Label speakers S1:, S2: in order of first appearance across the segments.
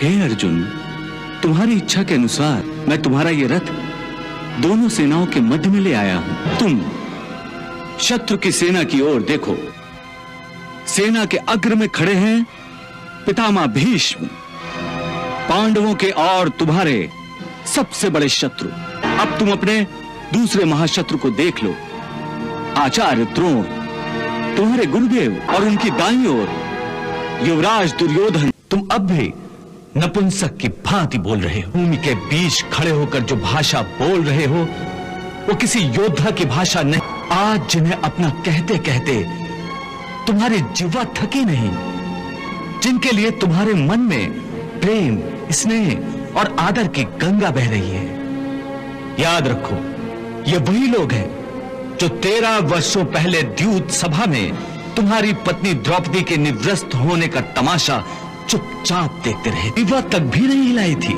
S1: हे अर्जुन, तुम्हारी इच्छा के अनुसार मैं तुम्हारा ये रथ दोनों सेनाओं के मध्य में ले आया हूं। तुम शत्रु की सेना की ओर देखो। सेना के अग्र में खड़े हैं पितामह भीष्म, पांडवों के और तुम्हारे सबसे बड़े शत्रु। अब तुम अपने दूसरे महाशत्रु को देख लो, आचार्य द्रोण, तुम्हारे गुरुदेव, और उनकी दाईं ओर युवराज दुर्योधन।
S2: तुम अब भी नपुंसक की भांति बोल रहे हो। भूमि के बीच खड़े होकर जो भाषा बोल रहे हो वो किसी योद्धा की भाषा नहीं। आज जिन्हें अपना कहते कहते तुम्हारी जिह्वा थकी नहीं, जिनके लिए तुम्हारे मन में प्रेम, स्नेह और आदर की गंगा बह रही है, याद रखो ये वही लोग हैं जो 13 वर्षों पहले द्यूत सभा में तुम्हारी पत्नी द्रौपदी के निवृत्त होने का तमाशा चुपचाप देखते रहे, विवाह तक भी नहीं हिलाई थी।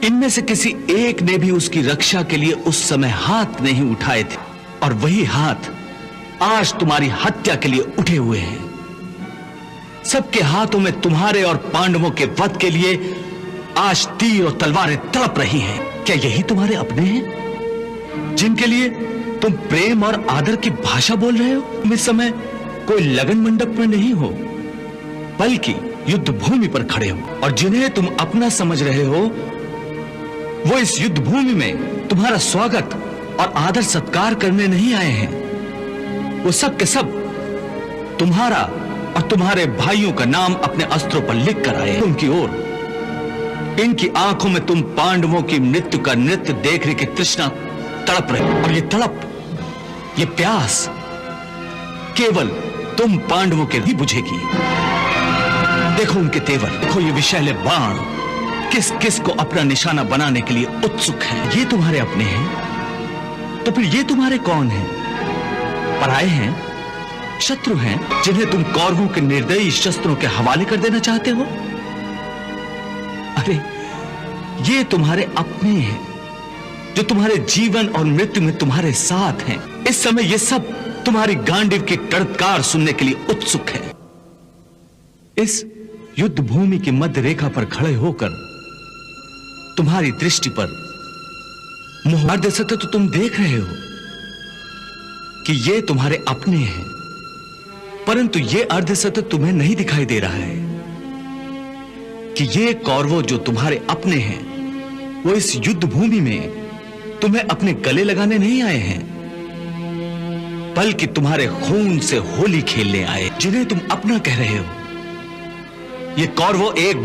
S2: इनमें से किसी एक ने भी उसकी रक्षा के लिए उस समय हाथ नहीं उठाए थे, और वही हाथ आज तुम्हारी हत्या के लिए उठे हुए हैं। सबके हाथों में तुम्हारे और पांडवों के वध के लिए आज तीर और तलवारें तड़प रही हैं। क्या यही तुम्हारे अपने हैं जिनके लिए तुम प्रेम और आदर की भाषा बोल रहे हो? तुम इस समय कोई लगन मंडप में नहीं हो, बल्कि युद्ध भूमि पर खड़े हो, और जिन्हें तुम अपना समझ रहे हो वो इस युद्ध भूमि में तुम्हारा स्वागत और आदर सत्कार करने नहीं आए हैं। वो सब के सब तुम्हारा और तुम्हारे भाइयों का नाम अपने अस्त्रों पर लिख कर आए उनकी ओर। इनकी आंखों में तुम पांडवों की मृत्यु का नृत्य देखने की तृष्णा तड़प रहे, और ये तड़प, ये प्यास केवल तुम पांडवों के ही बुझेगी। देखो उनके तेवर, देखो ये विषैले बाण किस किस को अपना निशाना बनाने के लिए उत्सुक है। ये तुम्हारे अपने हैं तो फिर ये तुम्हारे कौन हैं? पराये हैं, शत्रु हैं, जिन्हें तुम कौरवों के निर्दयी शस्त्रों के हवाले कर देना चाहते हो। अरे ये तुम्हारे अपने हैं जो तुम्हारे जीवन और मृत्यु में तुम्हारे साथ हैं। इस समय ये सब तुम्हारी गांडीव की टड़कार सुनने के लिए उत्सुक है। इस युद्ध भूमि की मध्य रेखा पर खड़े होकर तुम्हारी दृष्टि पर अर्ध सत्य तो तुम देख रहे हो कि ये तुम्हारे अपने हैं, परंतु ये अर्ध सत्य तुम्हें नहीं दिखाई दे रहा है कि ये कौरवों जो तुम्हारे अपने हैं वो इस युद्ध भूमि में तुम्हें अपने गले लगाने नहीं आए हैं, बल्कि तुम्हारे खून से होली खेलने आए, जिन्हें तुम अपना कह रहे हो। ये कौरवों एक